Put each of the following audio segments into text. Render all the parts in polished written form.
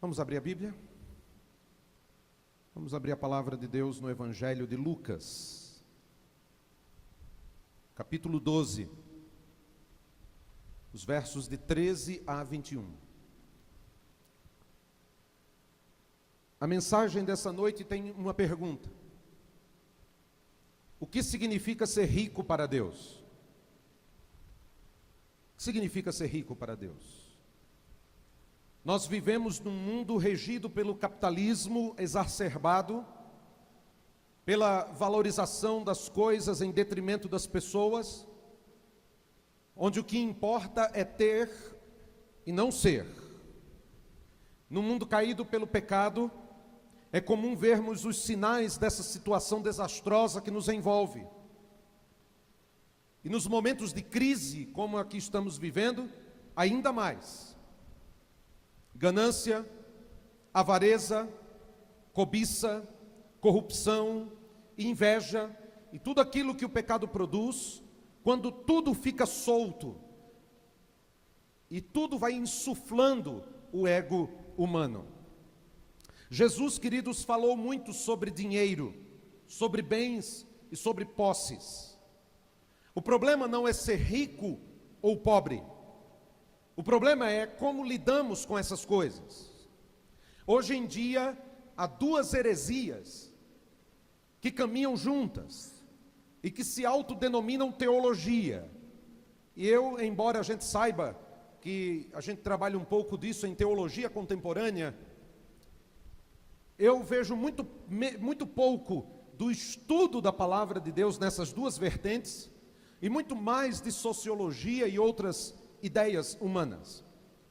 Vamos abrir a Bíblia? Vamos abrir a palavra de Deus no Evangelho de Lucas, capítulo 12, os versos de 13 a 21. A mensagem dessa noite tem uma pergunta: o que significa ser rico para Deus? O que significa ser rico para Deus? Nós vivemos num mundo regido pelo capitalismo exacerbado, pela valorização das coisas em detrimento das pessoas, onde o que importa é ter e não ser. No mundo caído pelo pecado, é comum vermos os sinais dessa situação desastrosa que nos envolve. E nos momentos de crise, como a que estamos vivendo, ainda mais. Ganância, avareza, cobiça, corrupção, inveja e tudo aquilo que o pecado produz, quando tudo fica solto e tudo vai insuflando o ego humano. Jesus, queridos, falou muito sobre dinheiro, sobre bens e sobre posses. O problema não é ser rico ou pobre. O problema é como lidamos com essas coisas. Hoje em dia, há duas heresias que caminham juntas e que se autodenominam teologia. E eu, embora a gente saiba que a gente trabalha um pouco disso em teologia contemporânea, eu vejo muito pouco do estudo da palavra de Deus nessas duas vertentes e muito mais de sociologia e outras ideias humanas.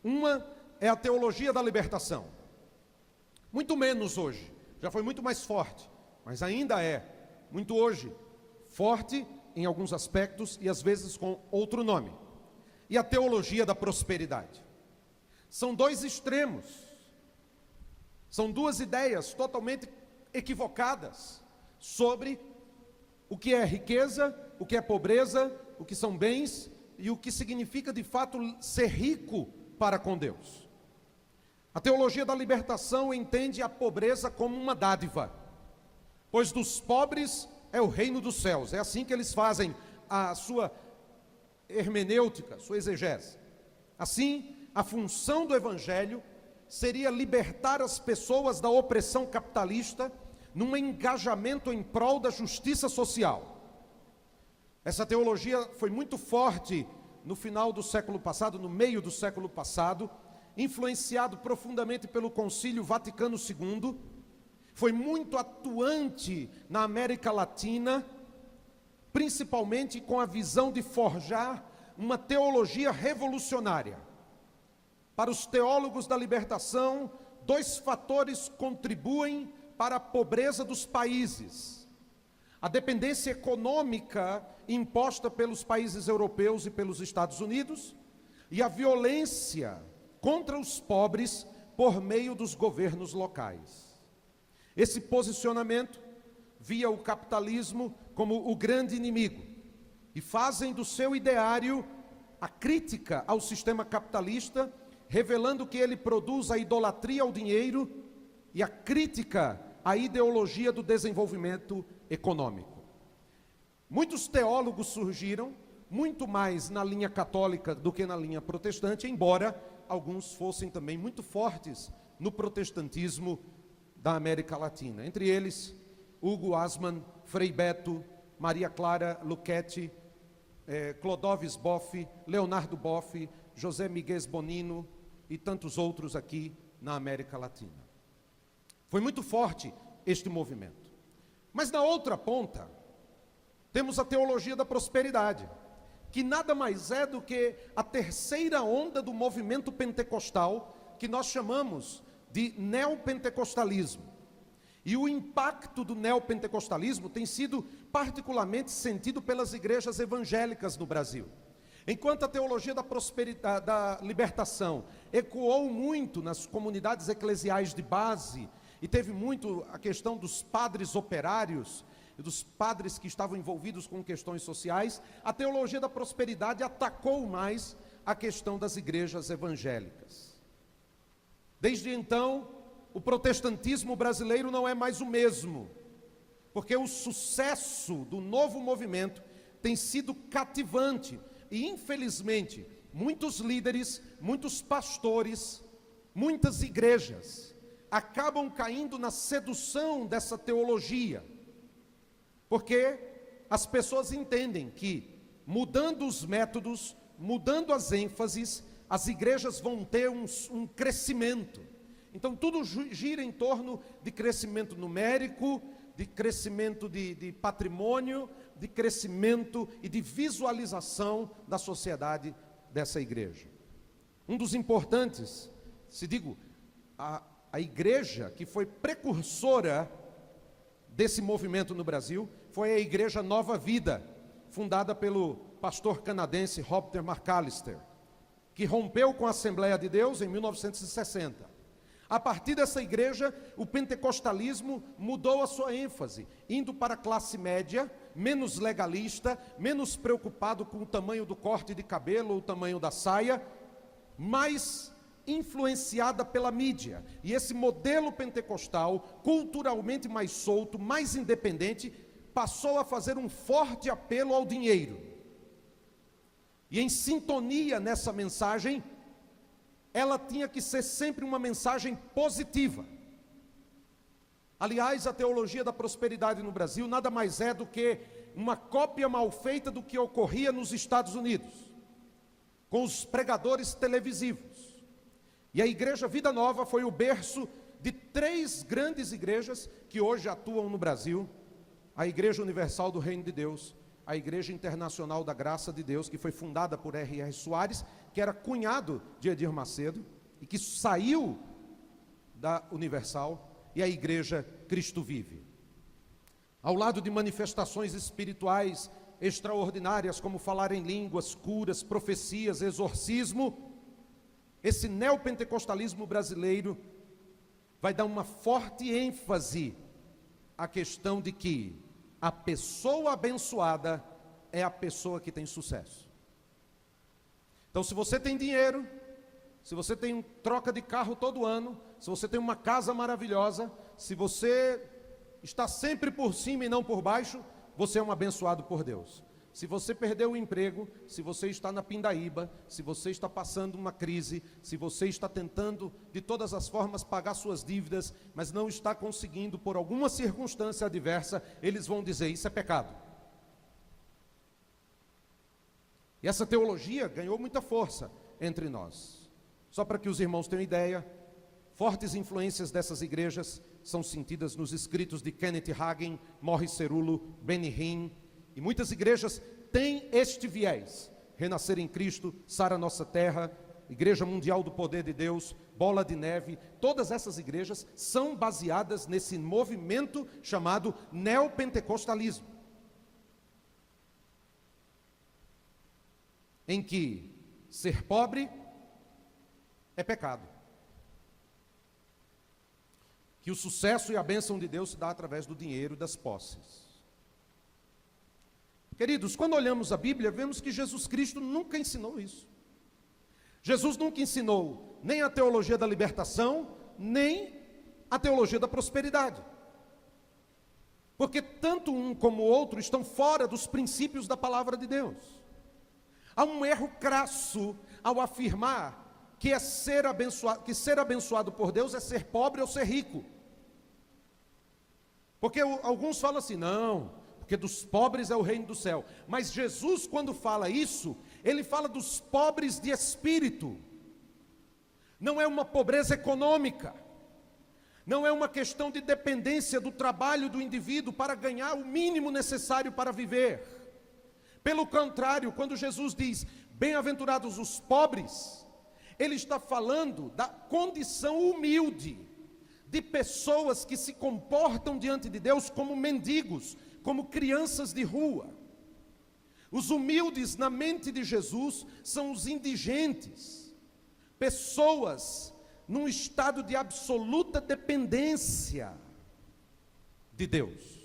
Uma é a teologia da libertação. Muito menos hoje, já foi muito mais forte, mas ainda é muito hoje forte em alguns aspectos e às vezes com outro nome. E a teologia da prosperidade. São dois extremos. São duas ideias totalmente equivocadas sobre o que é riqueza, o que é pobreza, o que são bens e o que significa de fato ser rico para com Deus. A teologia da libertação entende a pobreza como uma dádiva, pois dos pobres é o reino dos céus. É assim que eles fazem a sua hermenêutica, sua exegese. Assim, a função do Evangelho seria libertar as pessoas da opressão capitalista num engajamento em prol da justiça social. Essa teologia foi muito forte no final do século passado, no meio do século passado, influenciado profundamente pelo Concílio Vaticano II, foi muito atuante na América Latina, principalmente com a visão de forjar uma teologia revolucionária. Para os teólogos da libertação, dois fatores contribuem para a pobreza dos países: a dependência econômica imposta pelos países europeus e pelos Estados Unidos e a violência contra os pobres por meio dos governos locais. Esse posicionamento via o capitalismo como o grande inimigo e fazem do seu ideário a crítica ao sistema capitalista, revelando que ele produz a idolatria ao dinheiro e a crítica à ideologia do desenvolvimento econômico. Muitos teólogos surgiram, muito mais na linha católica do que na linha protestante, embora alguns fossem também muito fortes no protestantismo da América Latina. Entre eles, Hugo Asman, Frei Beto, Maria Clara Luchetti, Clodovis Boff, Leonardo Boff, José Miguel Bonino e tantos outros aqui na América Latina. Foi muito forte este movimento. Mas na outra ponta, temos a teologia da prosperidade, que nada mais é do que a terceira onda do movimento pentecostal, que nós chamamos de neopentecostalismo. E o impacto do neopentecostalismo tem sido particularmente sentido pelas igrejas evangélicas no Brasil. Enquanto a teologia da prosperidade, da libertação ecoou muito nas comunidades eclesiais de base, e teve muito a questão dos padres operários, e dos padres que estavam envolvidos com questões sociais, a teologia da prosperidade atacou mais a questão das igrejas evangélicas. Desde então, o protestantismo brasileiro não é mais o mesmo, porque o sucesso do novo movimento tem sido cativante e, infelizmente, muitos líderes, muitos pastores, muitas igrejas acabam caindo na sedução dessa teologia, porque as pessoas entendem que, mudando os métodos, mudando as ênfases, as igrejas vão ter um crescimento. Então tudo gira em torno de crescimento numérico, de crescimento de patrimônio, de crescimento e de visualização da sociedade dessa igreja. Um dos importantes, a igreja que foi precursora desse movimento no Brasil, foi a Igreja Nova Vida, fundada pelo pastor canadense Robert McAllister, que rompeu com a Assembleia de Deus em 1960. A partir dessa igreja, o pentecostalismo mudou a sua ênfase, indo para a classe média, menos legalista, menos preocupado com o tamanho do corte de cabelo ou o tamanho da saia, mais influenciada pela mídia. E esse modelo pentecostal, culturalmente mais solto, mais independente, passou a fazer um forte apelo ao dinheiro. E em sintonia nessa mensagem, ela tinha que ser sempre uma mensagem positiva. Aliás, a teologia da prosperidade no Brasil nada mais é do que uma cópia mal feita do que ocorria nos Estados Unidos, com os pregadores televisivos. E a Igreja Vida Nova foi o berço de 3 grandes igrejas que hoje atuam no Brasil: a Igreja Universal do Reino de Deus, a Igreja Internacional da Graça de Deus, que foi fundada por R.R. Soares, que era cunhado de Edir Macedo, e que saiu da Universal, e a Igreja Cristo Vive. Ao lado de manifestações espirituais extraordinárias, como falar em línguas, curas, profecias, exorcismo, esse neopentecostalismo brasileiro vai dar uma forte ênfase à questão de que a pessoa abençoada é a pessoa que tem sucesso. Então, se você tem dinheiro, se você tem troca de carro todo ano, se você tem uma casa maravilhosa, se você está sempre por cima e não por baixo, você é um abençoado por Deus. Se você perdeu o emprego, se você está na pindaíba, se você está passando uma crise, se você está tentando de todas as formas pagar suas dívidas, mas não está conseguindo por alguma circunstância adversa, eles vão dizer: isso é pecado. E essa teologia ganhou muita força entre nós. Só para que os irmãos tenham ideia, fortes influências dessas igrejas são sentidas nos escritos de Kenneth Hagin, Morris Cerullo, Benny Hinn, e muitas igrejas têm este viés: Renascer em Cristo, Sara Nossa Terra, Igreja Mundial do Poder de Deus, Bola de Neve. Todas essas igrejas são baseadas nesse movimento chamado neopentecostalismo, em que ser pobre é pecado, que o sucesso e a bênção de Deus se dá através do dinheiro e das posses. Queridos, quando olhamos a Bíblia, vemos que Jesus Cristo nunca ensinou isso. Jesus nunca ensinou nem a teologia da libertação, nem a teologia da prosperidade. Porque tanto um como o outro estão fora dos princípios da palavra de Deus. Há um erro crasso ao afirmar que ser abençoado por Deus é ser pobre ou ser rico. Porque alguns falam assim: não, porque dos pobres é o reino do céu. Mas Jesus, quando fala isso, ele fala dos pobres de espírito. Não é uma pobreza econômica, não é uma questão de dependência do trabalho do indivíduo para ganhar o mínimo necessário para viver. Pelo contrário, quando Jesus diz: bem-aventurados os pobres, ele está falando da condição humilde de pessoas que se comportam diante de Deus como mendigos, como crianças de rua. Os humildes na mente de Jesus são os indigentes, pessoas num estado de absoluta dependência de Deus.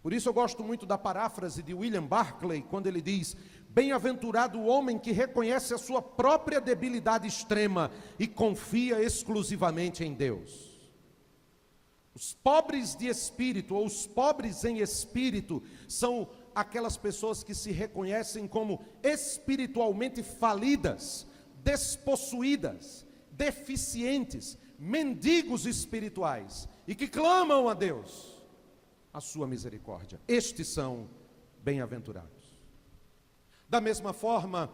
Por isso eu gosto muito da paráfrase de William Barclay, quando ele diz: Bem-aventurado o homem que reconhece a sua própria debilidade extrema e confia exclusivamente em Deus. Os pobres de espírito, ou os pobres em espírito, são aquelas pessoas que se reconhecem como espiritualmente falidas, despossuídas, deficientes, mendigos espirituais, e que clamam a Deus a sua misericórdia. Estes são bem-aventurados. Da mesma forma,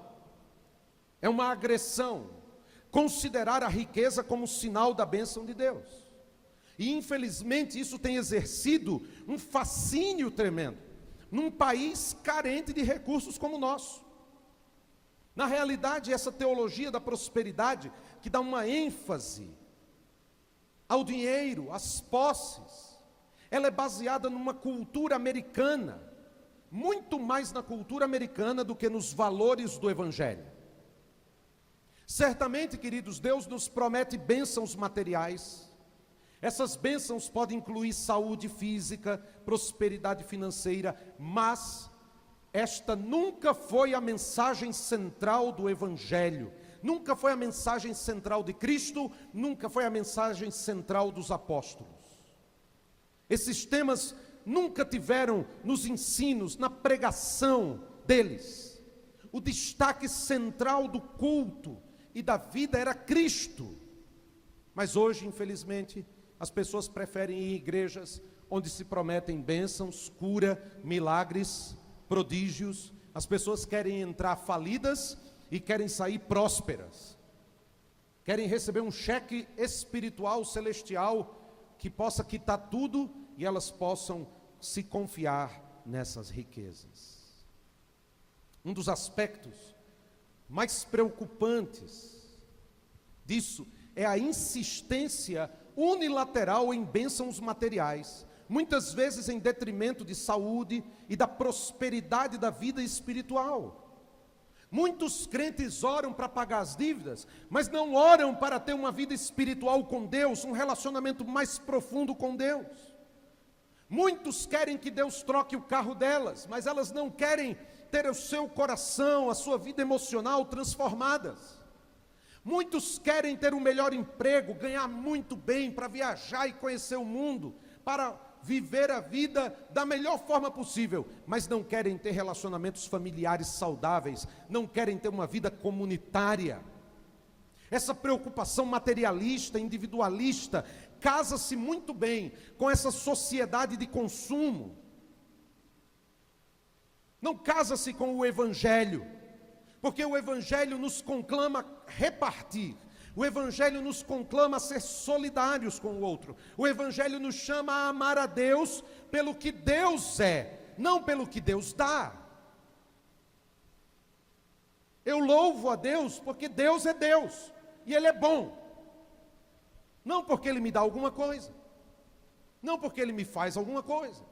é uma agressão considerar a riqueza como sinal da bênção de Deus. E infelizmente isso tem exercido um fascínio tremendo num país carente de recursos como o nosso. Na realidade, essa teologia da prosperidade, que dá uma ênfase ao dinheiro, às posses, ela é baseada numa cultura americana, muito mais na cultura americana do que nos valores do Evangelho. Certamente, queridos, Deus nos promete bênçãos materiais. Essas bênçãos podem incluir saúde física, prosperidade financeira, mas esta nunca foi a mensagem central do Evangelho, nunca foi a mensagem central de Cristo, nunca foi a mensagem central dos apóstolos. Esses temas nunca tiveram nos ensinos, na pregação deles. O destaque central do culto e da vida era Cristo. Mas hoje, infelizmente, as pessoas preferem ir em igrejas onde se prometem bênçãos, cura, milagres, prodígios. As pessoas querem entrar falidas e querem sair prósperas. Querem receber um cheque espiritual, celestial, que possa quitar tudo e elas possam se confiar nessas riquezas. Um dos aspectos mais preocupantes disso é a insistência unilateral em bênçãos materiais, muitas vezes em detrimento de saúde e da prosperidade da vida espiritual. Muitos crentes oram para pagar as dívidas, mas não oram para ter uma vida espiritual com Deus, um relacionamento mais profundo com Deus. Muitos querem que Deus troque o carro delas, mas elas não querem ter o seu coração, a sua vida emocional transformadas. Muitos querem ter um melhor emprego, ganhar muito bem para viajar e conhecer o mundo, para viver a vida da melhor forma possível, mas não querem ter relacionamentos familiares saudáveis, não querem ter uma vida comunitária. Essa preocupação materialista, individualista, casa-se muito bem com essa sociedade de consumo. Não casa-se com o Evangelho, porque o Evangelho nos conclama a repartir. O Evangelho nos conclama a ser solidários com o outro. O Evangelho nos chama a amar a Deus pelo que Deus é, não pelo que Deus dá. Eu louvo a Deus porque Deus é Deus e Ele é bom. Não porque Ele me dá alguma coisa, não porque Ele me faz alguma coisa,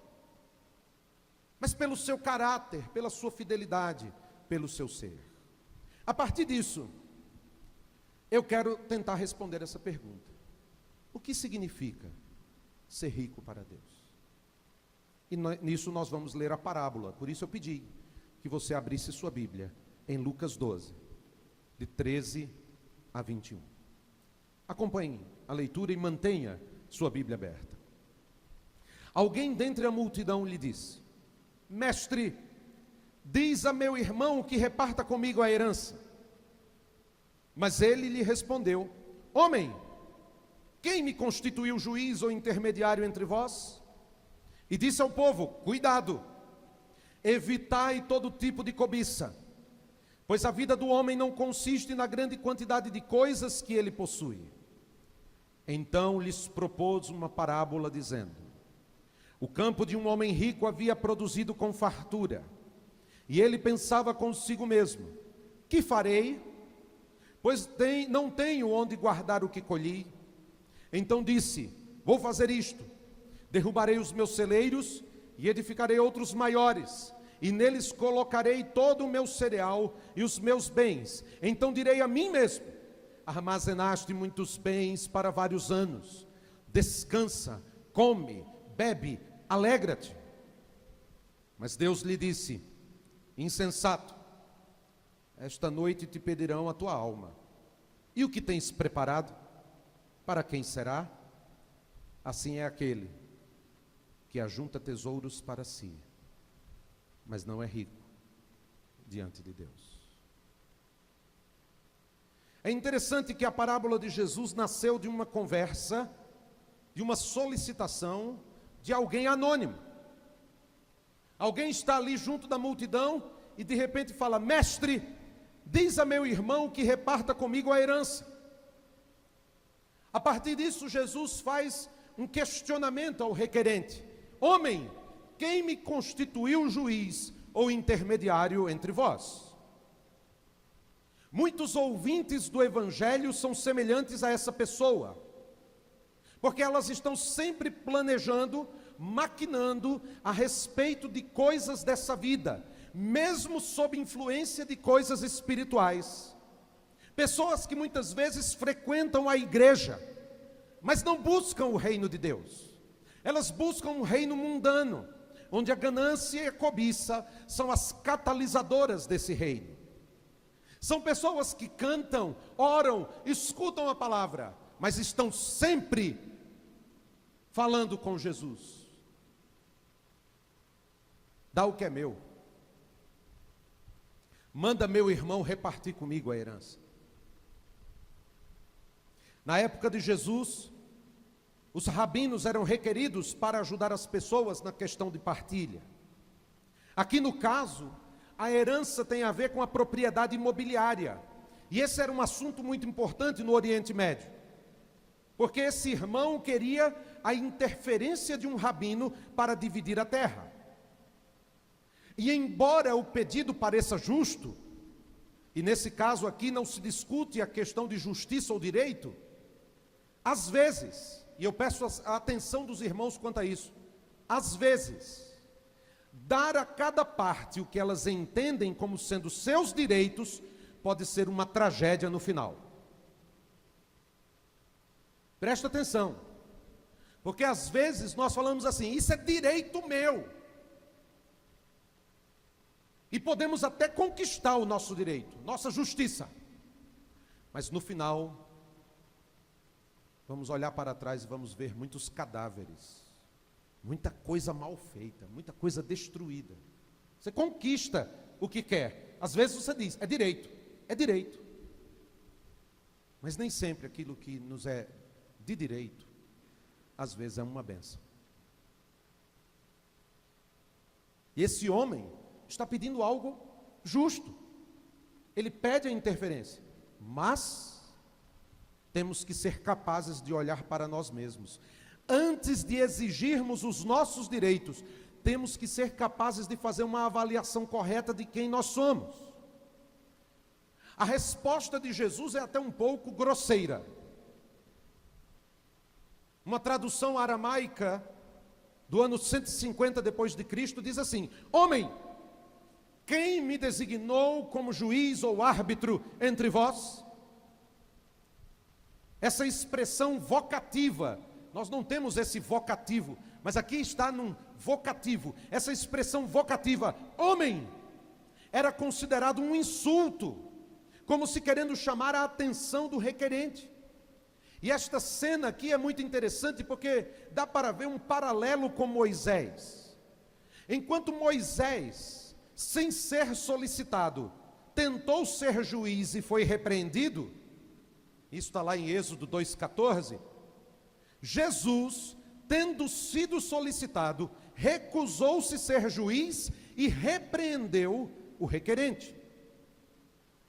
mas pelo seu caráter, pela sua fidelidade, pelo seu ser. A partir disso, eu quero tentar responder essa pergunta. O que significa ser rico para Deus? E nisso nós vamos ler a parábola. Por isso eu pedi que você abrisse sua Bíblia em Lucas 12, de 13 a 21. Acompanhe a leitura e mantenha sua Bíblia aberta. Alguém dentre a multidão lhe disse: Mestre, diz a meu irmão que reparta comigo a herança. Mas ele lhe respondeu: Homem, quem me constituiu juiz ou intermediário entre vós? E disse ao povo: Cuidado, evitai todo tipo de cobiça, pois a vida do homem não consiste na grande quantidade de coisas que ele possui. Então lhes propôs uma parábola dizendo: O campo de um homem rico havia produzido com fartura, e ele pensava consigo mesmo: Que farei? Pois não tenho onde guardar o que colhi. Então disse: Vou fazer isto: derrubarei os meus celeiros e edificarei outros maiores, e neles colocarei todo o meu cereal e os meus bens. Então direi a mim mesmo: Armazenaste muitos bens para vários anos. Descansa, come, bebe, alegra-te. Mas Deus lhe disse: Insensato, esta noite te pedirão a tua alma. E o que tens preparado? Para quem será? Assim é aquele que ajunta tesouros para si, mas não é rico diante de Deus. É interessante que a parábola de Jesus nasceu de uma conversa, de uma solicitação de alguém anônimo. Alguém está ali junto da multidão e de repente fala: mestre, diz a meu irmão que reparta comigo a herança. A partir disso, Jesus faz um questionamento ao requerente: homem, quem me constituiu juiz ou intermediário entre vós? Muitos ouvintes do Evangelho são semelhantes a essa pessoa, porque elas estão sempre planejando, maquinando a respeito de coisas dessa vida, mesmo sob influência de coisas espirituais. Pessoas que muitas vezes frequentam a igreja, mas não buscam o reino de Deus. Elas buscam um reino mundano, onde a ganância e a cobiça são as catalisadoras desse reino. São pessoas que cantam, oram, escutam a palavra, mas estão sempre falando com Jesus. Dá o que é meu. Manda meu irmão repartir comigo a herança. Na época de Jesus, os rabinos eram requeridos para ajudar as pessoas na questão de partilha. Aqui no caso, a herança tem a ver com a propriedade imobiliária. E esse era um assunto muito importante no Oriente Médio. Porque esse irmão queria a interferência de um rabino para dividir a terra. E embora o pedido pareça justo, e nesse caso aqui não se discute a questão de justiça ou direito, às vezes, e eu peço a atenção dos irmãos quanto a isso, às vezes, dar a cada parte o que elas entendem como sendo seus direitos, pode ser uma tragédia no final. Presta atenção, porque às vezes nós falamos assim: isso é direito meu. E podemos até conquistar o nosso direito, nossa justiça. Mas no final, vamos olhar para trás e vamos ver muitos cadáveres, muita coisa mal feita, muita coisa destruída. Você conquista o que quer. Às vezes você diz: é direito, é direito. Mas nem sempre aquilo que nos é de direito, às vezes é uma bênção. E esse homem está pedindo algo justo. Ele pede a interferência, mas temos que ser capazes de olhar para nós mesmos. Antes de exigirmos os nossos direitos, temos que ser capazes de fazer uma avaliação correta de quem nós somos. A resposta de Jesus é até um pouco grosseira. Uma tradução aramaica do ano 150 depois de Cristo diz assim: homem, quem me designou como juiz ou árbitro entre vós? Essa expressão vocativa, nós não temos esse vocativo, mas aqui está num vocativo. Essa expressão vocativa, homem, era considerado um insulto, como se querendo chamar a atenção do requerente. E esta cena aqui é muito interessante porque dá para ver um paralelo com Moisés. Enquanto Moisés, sem ser solicitado, tentou ser juiz e foi repreendido, isso está lá em Êxodo 2,14, Jesus, tendo sido solicitado, recusou-se ser juiz e repreendeu o requerente.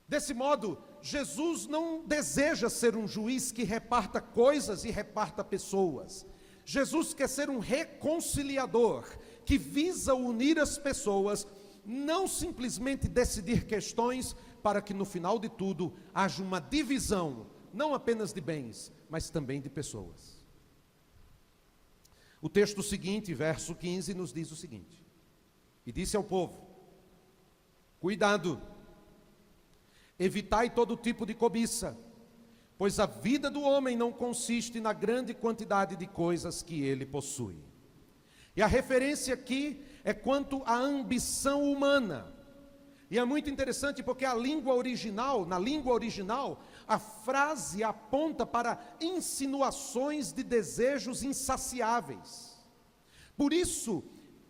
Desse modo, Jesus não deseja ser um juiz que reparta coisas e reparta pessoas. Jesus quer ser um reconciliador, que visa unir as pessoas, não simplesmente decidir questões para que no final de tudo haja uma divisão, não apenas de bens, mas também de pessoas. O texto seguinte, verso 15, nos diz o seguinte: e disse ao povo: cuidado, evitai todo tipo de cobiça, pois a vida do homem não consiste na grande quantidade de coisas que ele possui. E a referência aqui é quanto à ambição humana. E é muito interessante porque na língua original, a frase aponta para insinuações de desejos insaciáveis. Por isso,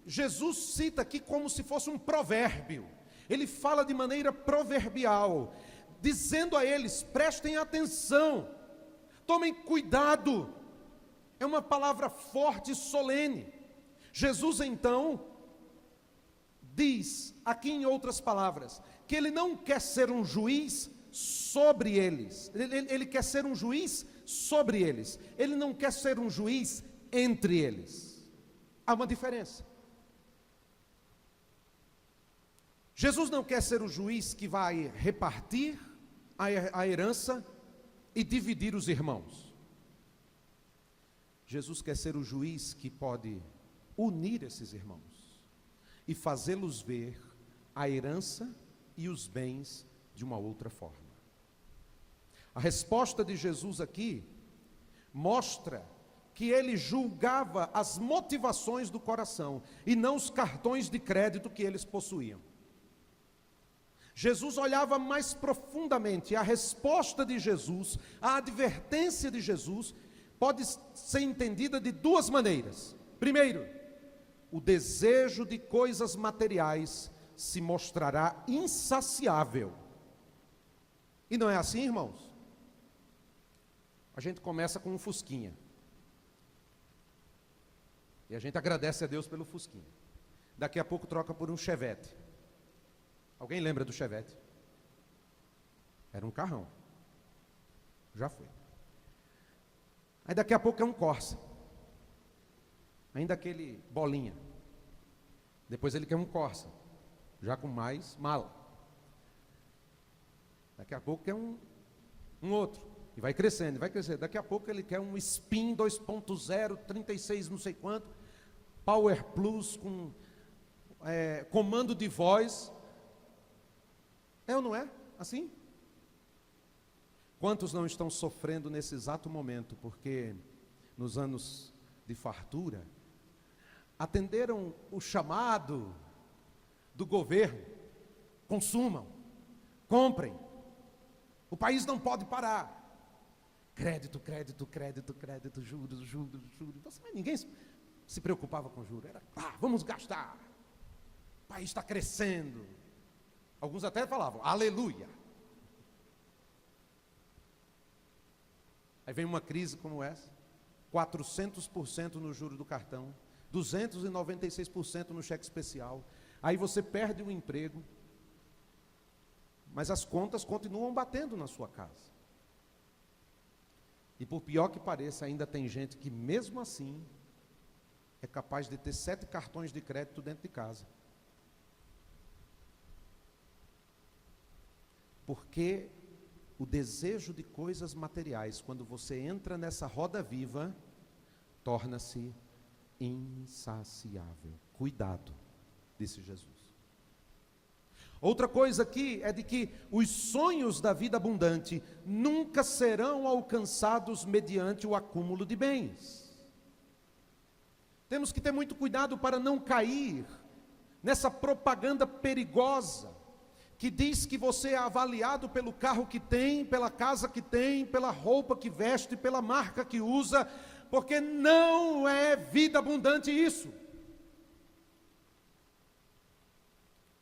Jesus cita aqui como se fosse um provérbio. Ele fala de maneira proverbial, dizendo a eles: prestem atenção, tomem cuidado. É uma palavra forte e solene. Jesus então diz, aqui em outras palavras, que ele não quer ser um juiz sobre eles. Ele quer ser um juiz sobre eles. Ele não quer ser um juiz entre eles. Há uma diferença. Jesus não quer ser o juiz que vai repartir a herança e dividir os irmãos. Jesus quer ser o juiz que pode unir esses irmãos e fazê-los ver a herança e os bens de uma outra forma. A resposta de Jesus aqui mostra que ele julgava as motivações do coração e não os cartões de crédito que eles possuíam. Jesus olhava mais profundamente. A resposta de Jesus, a advertência de Jesus, pode ser entendida de duas maneiras. Primeiro, o desejo de coisas materiais se mostrará insaciável. E não é assim, irmãos? A gente começa com um fusquinha. E a gente agradece a Deus pelo fusquinha. Daqui a pouco troca por um Chevette. Alguém lembra do Chevette? Era um carrão. Já foi. Aí daqui a pouco é um Corsa. Ainda aquele bolinha. Depois ele quer um Corsa. Já com mais mala. Daqui a pouco quer um outro. E vai crescendo, vai crescendo. Daqui a pouco ele quer um Spin 2.0, 36 não sei quanto. Power Plus com comando de voz. É ou não é? Assim? Quantos não estão sofrendo nesse exato momento, porque nos anos de fartura, atenderam o chamado do governo: consumam, comprem, o país não pode parar. Crédito, crédito, crédito, crédito, juros, juros, juros. Mas ninguém se preocupava com juros. Era, vamos gastar, o país está crescendo. Alguns até falavam, aleluia. Aí vem uma crise como essa, 400% no juro do cartão, 296% no cheque especial. Aí você perde o emprego, mas as contas continuam batendo na sua casa. E por pior que pareça, ainda tem gente que mesmo assim é capaz de ter 7 cartões de crédito dentro de casa. Porque o desejo de coisas materiais, quando você entra nessa roda viva, torna-se insaciável. Cuidado, disse Jesus. Outra coisa aqui é de que os sonhos da vida abundante nunca serão alcançados mediante o acúmulo de bens. Temos que ter muito cuidado para não cair nessa propaganda perigosa, que diz que você é avaliado pelo carro que tem, pela casa que tem, pela roupa que veste, pela marca que usa, porque não é vida abundante isso.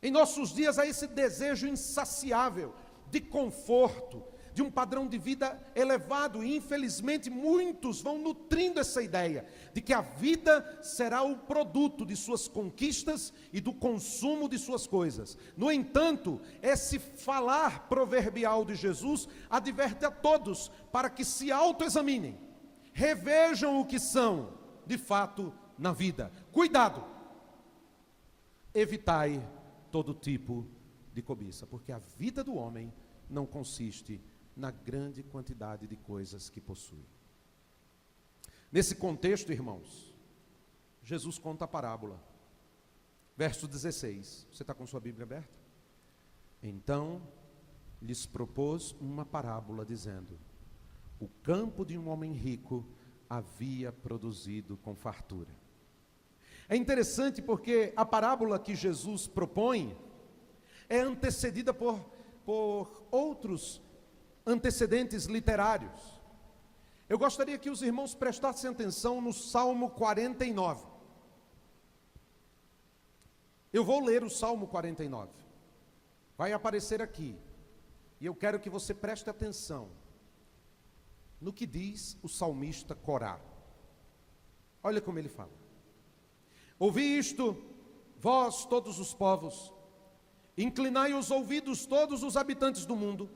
Em nossos dias há esse desejo insaciável de conforto, de um padrão de vida elevado, e infelizmente muitos vão nutrindo essa ideia de que a vida será o produto de suas conquistas e do consumo de suas coisas. No entanto, esse falar proverbial de Jesus adverte a todos para que se autoexaminem, revejam o que são de fato na vida. Cuidado! Evitai todo tipo de cobiça, porque a vida do homem não consiste na grande quantidade de coisas que possui. Nesse contexto, irmãos, Jesus conta a parábola. Verso 16. Você está com sua Bíblia aberta? Então, lhes propôs uma parábola, dizendo: o campo de um homem rico havia produzido com fartura. É interessante porque a parábola que Jesus propõe é antecedida por outros antecedentes literários. Eu gostaria que os irmãos prestassem atenção no Salmo 49. Eu vou ler o Salmo 49. Vai aparecer aqui. E eu quero que você preste atenção no que diz o salmista Corá. Olha como ele fala: ouvi isto, vós todos os povos, inclinai os ouvidos todos os habitantes do mundo,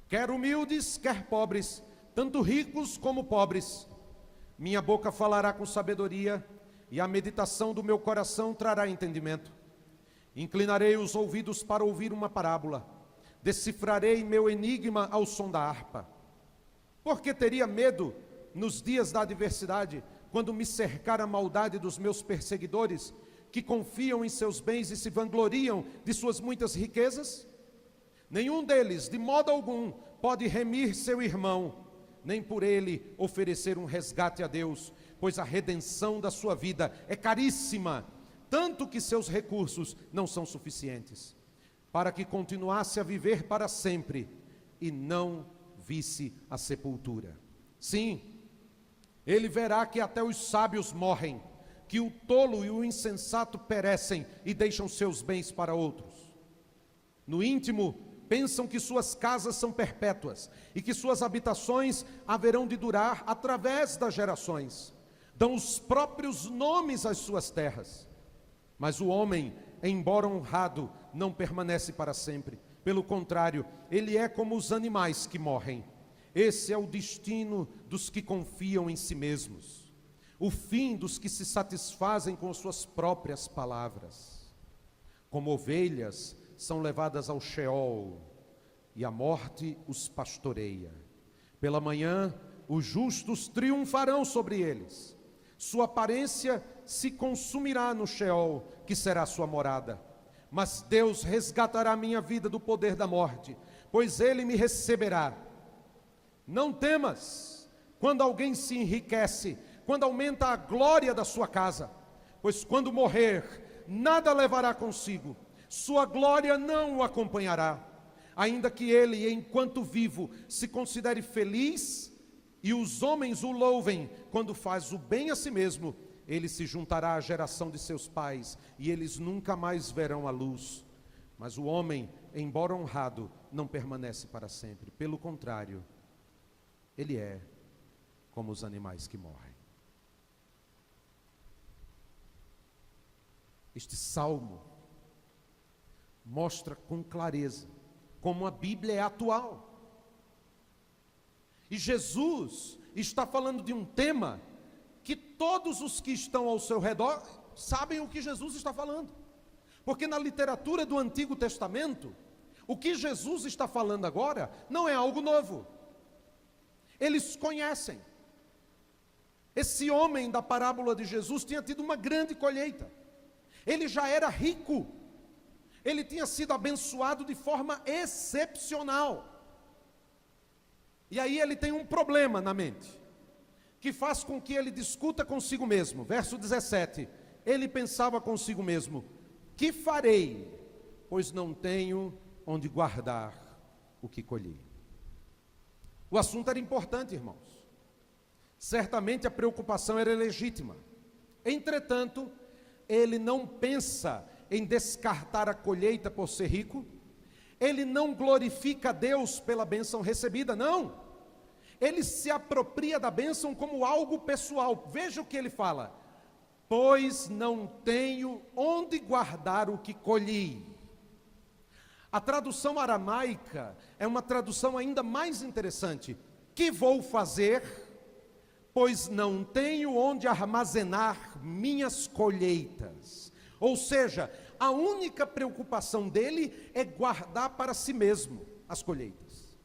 quer humildes, quer pobres, tanto ricos como pobres. Minha boca falará com sabedoria, e a meditação do meu coração trará entendimento. Inclinarei os ouvidos para ouvir uma parábola, decifrarei meu enigma ao som da harpa. Porque teria medo nos dias da adversidade, quando me cercar a maldade dos meus perseguidores, que confiam em seus bens e se vangloriam de suas muitas riquezas? Nenhum deles, de modo algum, pode remir seu irmão, nem por ele oferecer um resgate a Deus, pois a redenção da sua vida é caríssima, tanto que seus recursos não são suficientes, para que continuasse a viver para sempre e não visse a sepultura. Sim, ele verá que até os sábios morrem, que o tolo e o insensato perecem e deixam seus bens para outros. No íntimo, pensam que suas casas são perpétuas e que suas habitações haverão de durar através das gerações. Dão os próprios nomes às suas terras. Mas o homem, embora honrado, não permanece para sempre. Pelo contrário, ele é como os animais que morrem. Esse é o destino dos que confiam em si mesmos, o fim dos que se satisfazem com suas próprias palavras. Como ovelhas são levadas ao Sheol, e a morte os pastoreia. Pela manhã, os justos triunfarão sobre eles. Sua aparência se consumirá no Sheol, que será sua morada. Mas Deus resgatará minha vida do poder da morte, pois Ele me receberá. Não temas, quando alguém se enriquece, quando aumenta a glória da sua casa, pois quando morrer, nada levará consigo, sua glória não o acompanhará. Ainda que ele, enquanto vivo, se considere feliz, e os homens o louvem quando faz o bem a si mesmo, ele se juntará à geração de seus pais, e eles nunca mais verão a luz. Mas o homem, embora honrado, não permanece para sempre. Pelo contrário, ele é como os animais que morrem. Este salmo mostra com clareza como a Bíblia é atual. E Jesus está falando de um tema que todos os que estão ao seu redor sabem o que Jesus está falando. Porque na literatura do Antigo Testamento, o que Jesus está falando agora não é algo novo. Eles conhecem. Esse homem da parábola de Jesus tinha tido uma grande colheita. Ele já era rico. Ele tinha sido abençoado de forma excepcional. E aí ele tem um problema na mente, que faz com que ele discuta consigo mesmo. Verso 17, ele pensava consigo mesmo: que farei, pois não tenho onde guardar o que colhi. O assunto era importante, irmãos. Certamente a preocupação era legítima. Entretanto, ele não pensa em descartar a colheita por ser rico. Ele não glorifica a Deus pela bênção recebida, não. Ele se apropria da bênção como algo pessoal. Veja o que ele fala: pois não tenho onde guardar o que colhi. A tradução aramaica é uma tradução ainda mais interessante. Que vou fazer, pois não tenho onde armazenar minhas colheitas. Ou seja, a única preocupação dele é guardar para si mesmo as colheitas.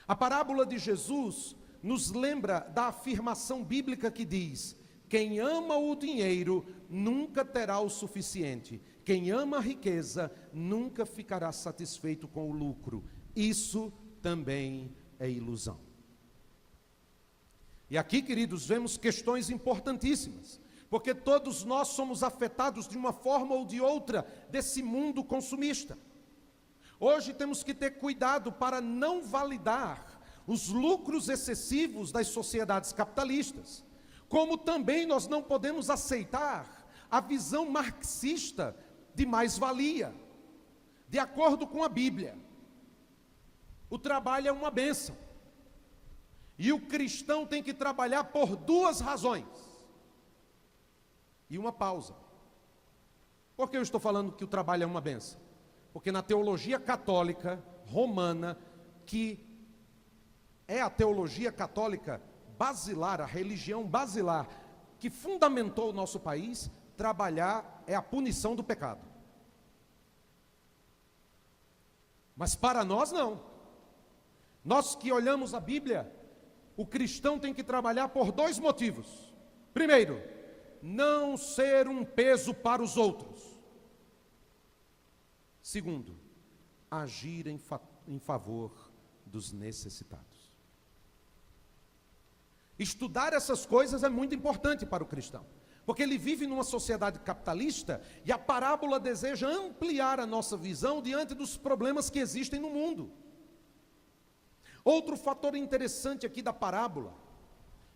A parábola de Jesus nos lembra da afirmação bíblica que diz: quem ama o dinheiro nunca terá o suficiente. Quem ama a riqueza nunca ficará satisfeito com o lucro. Isso também é ilusão. E aqui, queridos, vemos questões importantíssimas. porque todos nós somos afetados de uma forma ou de outra desse mundo consumista. Hoje temos que ter cuidado para não validar os lucros excessivos das sociedades capitalistas, como também nós não podemos aceitar a visão marxista de mais-valia. De acordo com a Bíblia, o trabalho é uma bênção, e o cristão tem que trabalhar por duas razões. E uma pausa. Por que eu estou falando que o trabalho é uma bênção? Porque na teologia católica romana, que é a teologia católica basilar, a religião basilar, que fundamentou o nosso país, trabalhar é a punição do pecado. Mas para nós não. Nós que olhamos a Bíblia, o cristão tem que trabalhar por dois motivos. Primeiro, não ser um peso para os outros. Segundo, agir em favor dos necessitados. Estudar essas coisas é muito importante para o cristão, porque ele vive numa sociedade capitalista e a parábola deseja ampliar a nossa visão diante dos problemas que existem no mundo. Outro fator interessante aqui da parábola,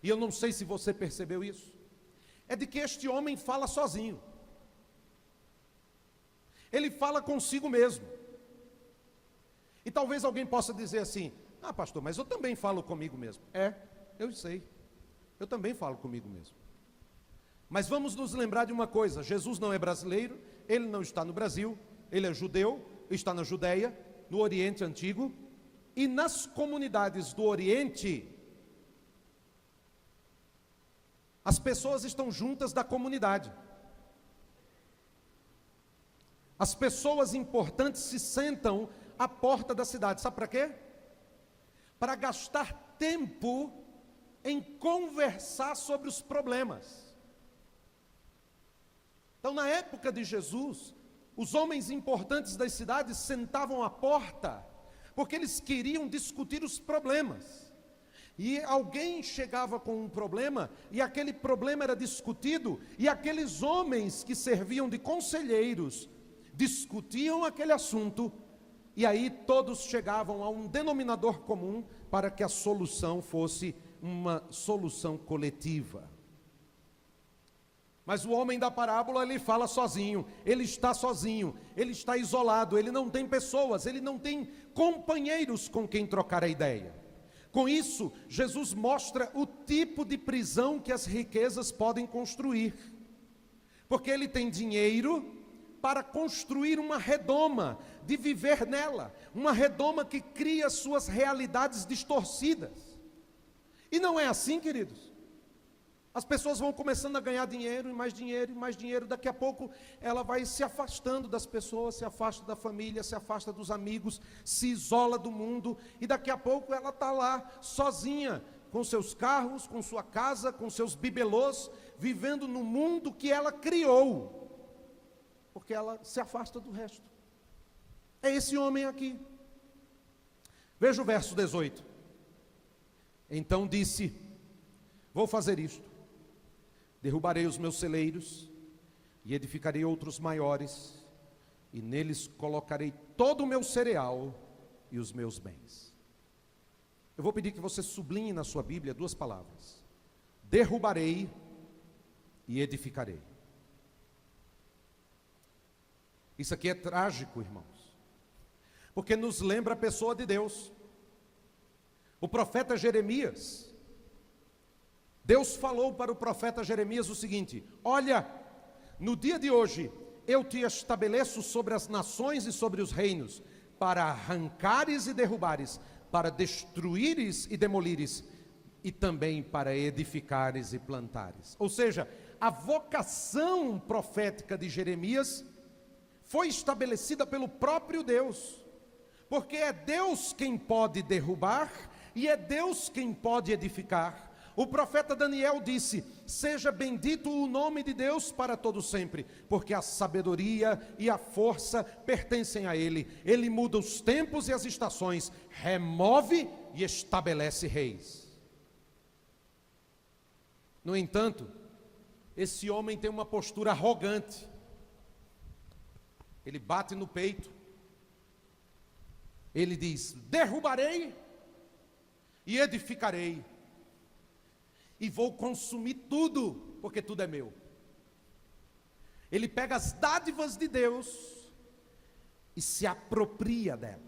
e eu não sei se você percebeu isso, é de que este homem fala sozinho. Ele fala consigo mesmo. E talvez alguém possa dizer assim: ah, pastor, mas eu também falo comigo mesmo. Eu sei, eu também falo comigo mesmo. Mas vamos nos lembrar de uma coisa: Jesus não é brasileiro, ele não está no Brasil, ele é judeu, está na Judeia, no Oriente Antigo, e nas comunidades do Oriente, as pessoas estão juntas da comunidade. As pessoas importantes se sentam à porta da cidade. Sabe para quê? Para gastar tempo em conversar sobre os problemas. Então, na época de Jesus, os homens importantes das cidades sentavam à porta, porque eles queriam discutir os problemas. E alguém chegava com um problema, e aquele problema era discutido, e aqueles homens que serviam de conselheiros discutiam aquele assunto, e aí todos chegavam a um denominador comum para que a solução fosse uma solução coletiva. Mas o homem da parábola, ele fala sozinho, ele está isolado, ele não tem pessoas, ele não tem companheiros com quem trocar a ideia. Com isso, Jesus mostra o tipo de prisão que as riquezas podem construir, porque ele tem dinheiro para construir uma redoma, de viver nela, uma redoma que cria suas realidades distorcidas. E não é assim, queridos. As pessoas vão começando a ganhar dinheiro, e mais dinheiro, e mais dinheiro. Daqui a pouco ela vai se afastando das pessoas, se afasta da família, se afasta dos amigos, se isola do mundo, e daqui a pouco ela está lá, sozinha, com seus carros, com sua casa, com seus bibelôs, vivendo no mundo que ela criou, porque ela se afasta do resto. É esse homem aqui. Veja o verso 18. Então disse: vou fazer isto, derrubarei os meus celeiros e edificarei outros maiores, e neles colocarei todo o meu cereal e os meus bens. Eu vou pedir que você sublinhe na sua Bíblia duas palavras: derrubarei e edificarei. Isso aqui é trágico, irmãos, porque nos lembra a pessoa de Deus. O profeta Jeremias, Deus falou para o profeta Jeremias o seguinte: olha, no dia de hoje eu te estabeleço sobre as nações e sobre os reinos, para arrancares e derrubares, para destruíres e demolires, e também para edificares e plantares. Ou seja, a vocação profética de Jeremias foi estabelecida pelo próprio Deus, porque é Deus quem pode derrubar e é Deus quem pode edificar. O profeta Daniel disse: seja bendito o nome de Deus para todo sempre, porque a sabedoria e a força pertencem a Ele. Ele muda os tempos e as estações, remove e estabelece reis. No entanto, Esse homem tem uma postura arrogante. Ele bate no peito. Ele diz: derrubarei e edificarei. E vou consumir tudo, porque tudo é meu. Ele pega as dádivas de Deus e se apropria delas.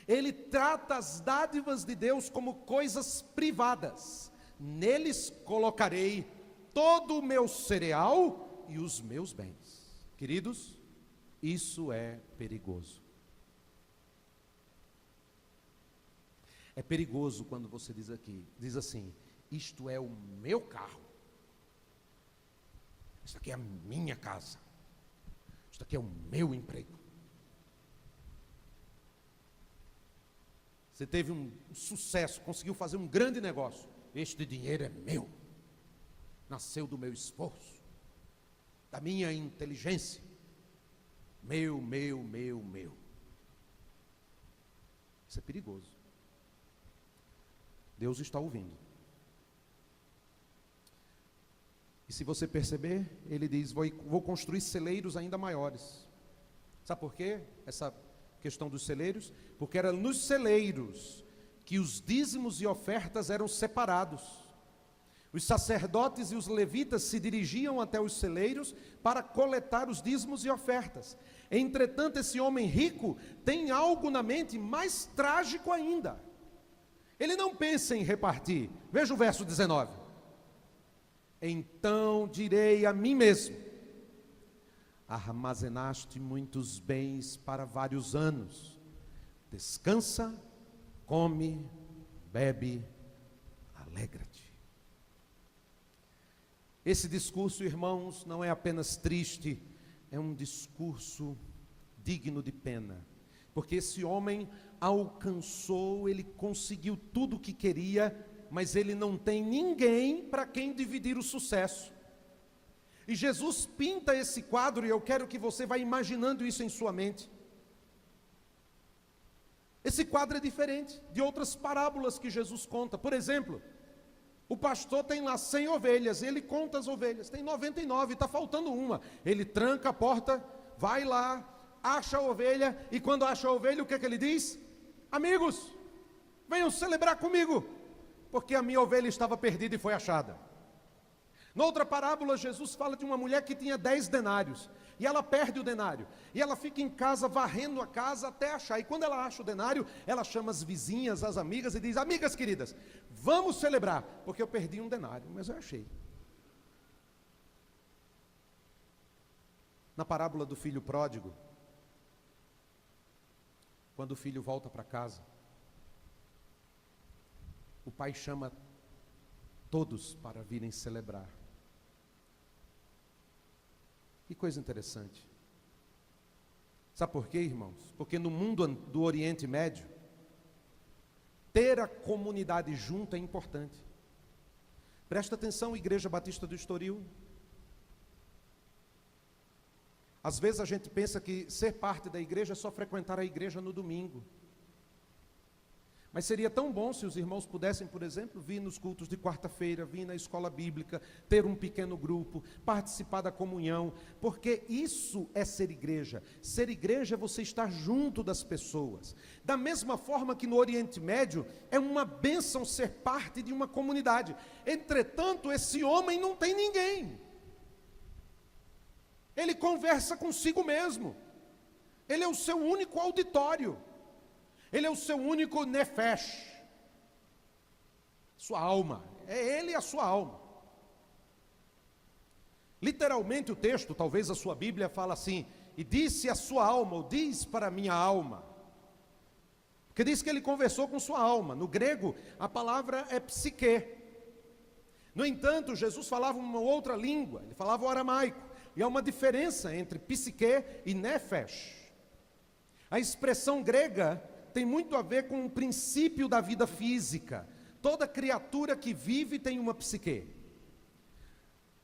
Ele trata as dádivas de Deus como coisas privadas. Neles colocarei todo o meu cereal e os meus bens. Queridos, isso é perigoso. É perigoso quando você diz assim: isto é o meu carro, isso aqui é a minha casa, isto aqui é o meu emprego. Você teve um sucesso, conseguiu fazer um grande negócio. Este dinheiro é meu, nasceu do meu esforço, da minha inteligência. Meu. Isso é perigoso. Deus está ouvindo. E se você perceber, ele diz: vou construir celeiros ainda maiores. Sabe por quê? Essa questão dos celeiros? Porque era nos celeiros que os dízimos e ofertas eram separados. Os sacerdotes e os levitas se dirigiam até os celeiros para coletar os dízimos e ofertas. Entretanto, esse homem rico tem algo na mente mais trágico ainda. Ele não pensa em repartir. Veja o verso 19. Então direi a mim mesmo: armazenaste muitos bens para vários anos. Descansa, come, bebe, alegra-te. Esse discurso, irmãos, não é apenas triste, é um discurso digno de pena. Porque esse homem alcançou, ele conseguiu tudo o que queria, mas ele não tem ninguém para quem dividir o sucesso. E Jesus pinta esse quadro, e eu quero que você vá imaginando isso em sua mente. Esse quadro é diferente de outras parábolas que Jesus conta. Por exemplo, o pastor tem lá 100 ovelhas, ele conta as ovelhas, tem 99, está faltando uma. Ele tranca a porta, vai lá, acha a ovelha, e quando acha a ovelha, o que é que ele diz? Amigos, venham celebrar comigo, porque a minha ovelha estava perdida e foi achada. Noutra parábola, Jesus fala de uma mulher que tinha 10 denários, e ela perde o denário, e ela fica em casa, varrendo a casa até achar, e quando ela acha o denário, ela chama as vizinhas, as amigas, e diz: amigas queridas, vamos celebrar, porque eu perdi um denário, mas eu achei. Na parábola do filho pródigo, quando o filho volta para casa, o pai chama todos para virem celebrar. Que coisa interessante. Sabe por quê, irmãos? Porque no mundo do Oriente Médio, ter a comunidade junto é importante. Presta atenção, Igreja Batista do Estoril. Às vezes a gente pensa que ser parte da igreja é só frequentar a igreja no domingo. Mas seria tão bom se os irmãos pudessem, por exemplo, vir nos cultos de quarta-feira, vir na escola bíblica, ter um pequeno grupo, participar da comunhão, porque isso é ser igreja. Ser igreja é você estar junto das pessoas. Da mesma forma que no Oriente Médio, é uma bênção ser parte de uma comunidade. Entretanto, esse homem não tem ninguém. Ele conversa consigo mesmo. Ele é o seu único auditório. Ele é o seu único nefesh, sua alma, é ele a sua alma. Literalmente o texto, talvez a sua Bíblia fala assim: e disse a sua alma, ou diz para a minha alma, porque diz que ele conversou com sua alma. No grego a palavra é psique. No entanto, Jesus falava uma outra língua, ele falava o aramaico, e há uma diferença entre psique e nefesh. A expressão grega tem muito a ver com o princípio da vida física. Toda criatura que vive tem uma psique.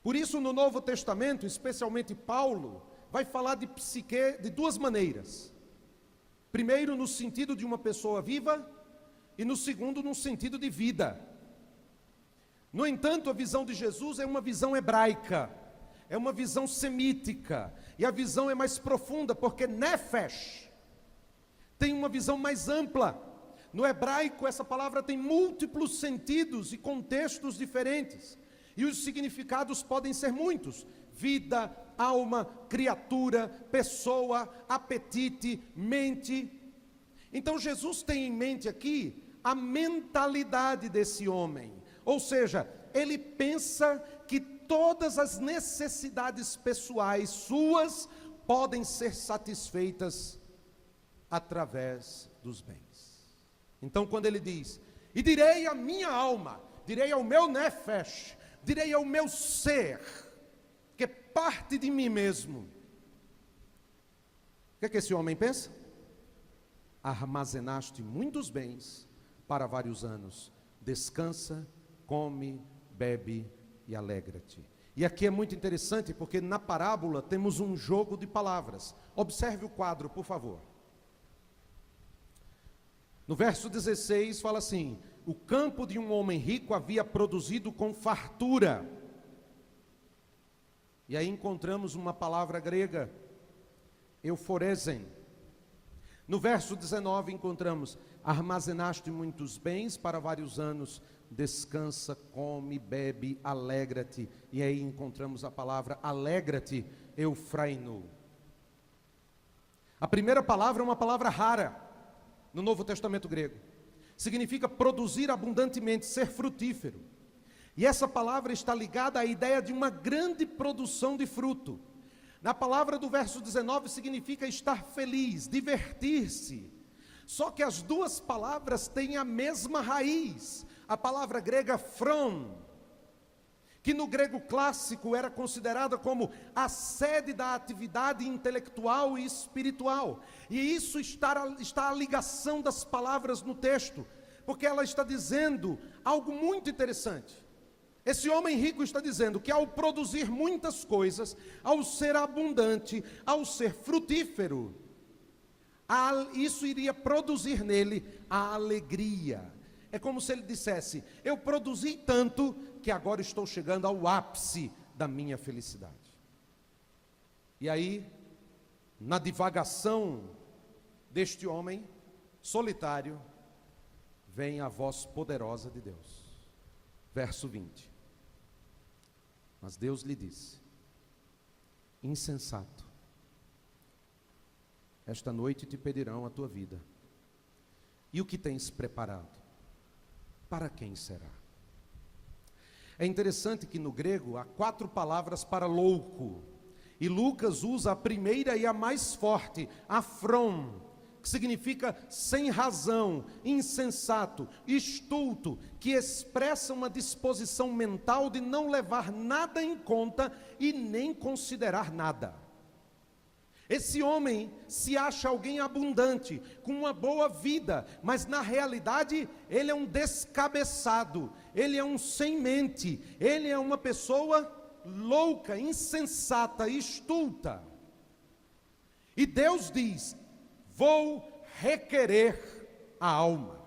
Por isso, no Novo Testamento, especialmente Paulo, vai falar de psique de duas maneiras. Primeiro, no sentido de uma pessoa viva, e no segundo, no sentido de vida. No entanto, a visão de Jesus é uma visão hebraica, é uma visão semítica, e a visão é mais profunda, porque nefesh tem uma visão mais ampla. No hebraico, essa palavra tem múltiplos sentidos e contextos diferentes, e os significados podem ser muitos: vida, alma, criatura, pessoa, apetite, mente. Então Jesus tem em mente aqui a mentalidade desse homem, ou seja, ele pensa que todas as necessidades pessoais suas podem ser satisfeitas através dos bens. Então quando ele diz, e direi à minha alma, direi ao meu nefesh, direi ao meu ser, que é parte de mim mesmo. O que esse homem pensa? Armazenaste muitos bens para vários anos, descansa, come, bebe e alegra-te. E aqui é muito interessante, porque na parábola temos um jogo de palavras. Observe o quadro, por favor. No verso 16 fala assim: o campo de um homem rico havia produzido com fartura. E aí encontramos uma palavra grega, euphoresen. No verso 19 encontramos, armazenaste muitos bens para vários anos, descansa, come, bebe, alegra-te. E aí encontramos a palavra alegra-te, eufraino. A primeira palavra é uma palavra rara no Novo Testamento grego. Significa produzir abundantemente, ser frutífero. E essa palavra está ligada à ideia de uma grande produção de fruto. Na palavra do verso 19 significa estar feliz, divertir-se. Só que as duas palavras têm a mesma raiz. A palavra grega phron, que no grego clássico era considerada como a sede da atividade intelectual e espiritual. E isso está a ligação das palavras no texto, porque ela está dizendo algo muito interessante. Esse homem rico está dizendo que ao produzir muitas coisas, ao ser abundante, ao ser frutífero, isso iria produzir nele a alegria. É como se ele dissesse, eu produzi tanto que agora estou chegando ao ápice da minha felicidade. E aí, na divagação deste homem solitário, vem a voz poderosa de Deus. Verso 20. Mas Deus lhe disse, insensato, esta noite te pedirão a tua vida. E o que tens preparado? Para quem será? É interessante que no grego há 4 palavras para louco. E Lucas usa a primeira e a mais forte, afron, que significa sem razão, insensato, estulto, que expressa uma disposição mental de não levar nada em conta e nem considerar nada. Esse homem se acha alguém abundante, com uma boa vida, mas na realidade ele é um descabeçado, ele é um sem mente, ele é uma pessoa louca, insensata, estulta. E Deus diz, vou requerer a alma.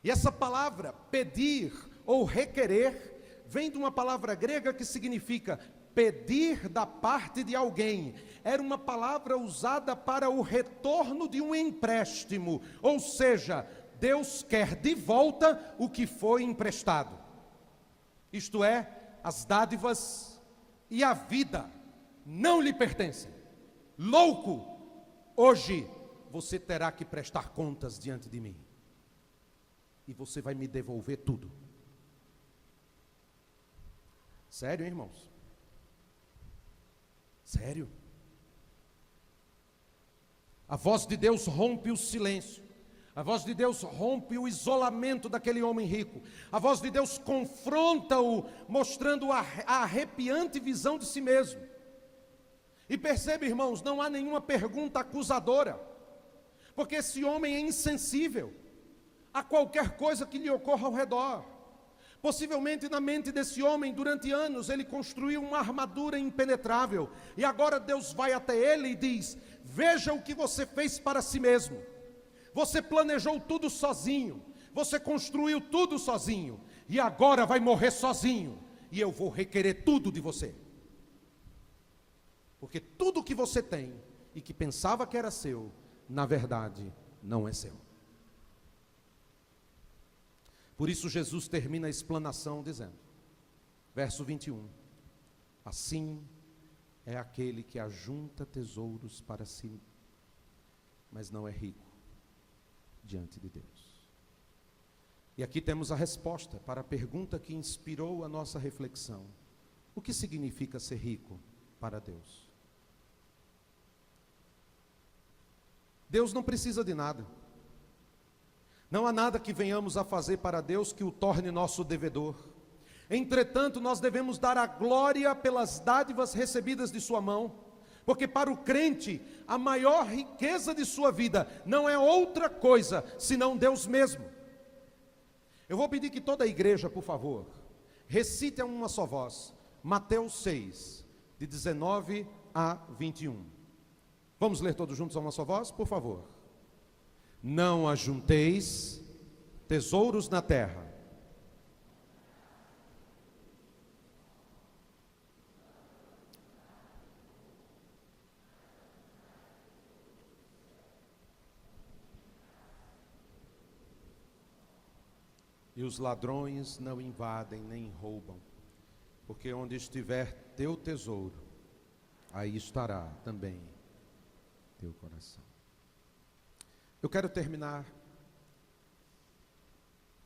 E essa palavra, pedir ou requerer, vem de uma palavra grega que significa pedir da parte de alguém. Era uma palavra usada para o retorno de um empréstimo, ou seja, Deus quer de volta o que foi emprestado. Isto é, as dádivas e a vida não lhe pertencem. Louco! Hoje você terá que prestar contas diante de mim. E você vai me devolver tudo. Sério, irmãos? Sério? A voz de Deus rompe o silêncio. A voz de Deus rompe o isolamento daquele homem rico. A voz de Deus confronta-o, mostrando a arrepiante visão de si mesmo. E percebe, irmãos, não há nenhuma pergunta acusadora, porque esse homem é insensível a qualquer coisa que lhe ocorra ao redor. Possivelmente na mente desse homem, durante anos, ele construiu uma armadura impenetrável, e agora Deus vai até ele e diz, veja o que você fez para si mesmo. Você planejou tudo sozinho, você construiu tudo sozinho, e agora vai morrer sozinho, e eu vou requerer tudo de você. Porque tudo que você tem e que pensava que era seu, na verdade, não é seu. Por isso Jesus termina a explanação dizendo, verso 21, assim é aquele que ajunta tesouros para si, mas não é rico diante de Deus. E aqui temos a resposta para a pergunta que inspirou a nossa reflexão. O que significa ser rico para Deus? Deus não precisa de nada. Não há nada que venhamos a fazer para Deus que o torne nosso devedor. Entretanto, nós devemos dar a glória pelas dádivas recebidas de sua mão, porque para o crente, a maior riqueza de sua vida não é outra coisa, senão Deus mesmo. Eu vou pedir que toda a igreja, por favor, recite a uma só voz, Mateus 6, de 19 a 21. Vamos ler todos juntos a uma só voz, por favor. Não ajunteis tesouros na terra, e os ladrões não invadem nem roubam, porque onde estiver teu tesouro, aí estará também teu coração. Eu quero terminar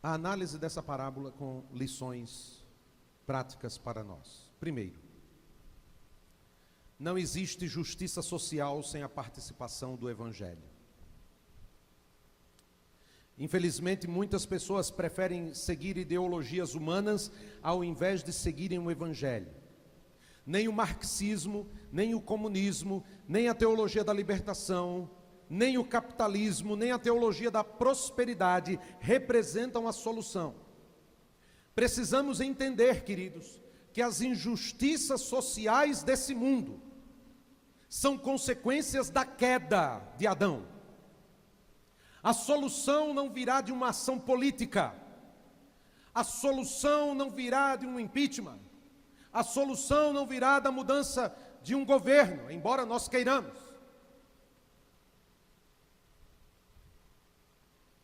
a análise dessa parábola com lições práticas para nós. Primeiro, não existe justiça social sem a participação do Evangelho. Infelizmente, muitas pessoas preferem seguir ideologias humanas ao invés de seguirem o Evangelho. Nem o marxismo, nem o comunismo, nem a teologia da libertação, nem o capitalismo, nem a teologia da prosperidade representam a solução. Precisamos entender, queridos, que as injustiças sociais desse mundo são consequências da queda de Adão. A solução não virá de uma ação política, a solução não virá de um impeachment, a solução não virá da mudança de um governo, embora nós queiramos.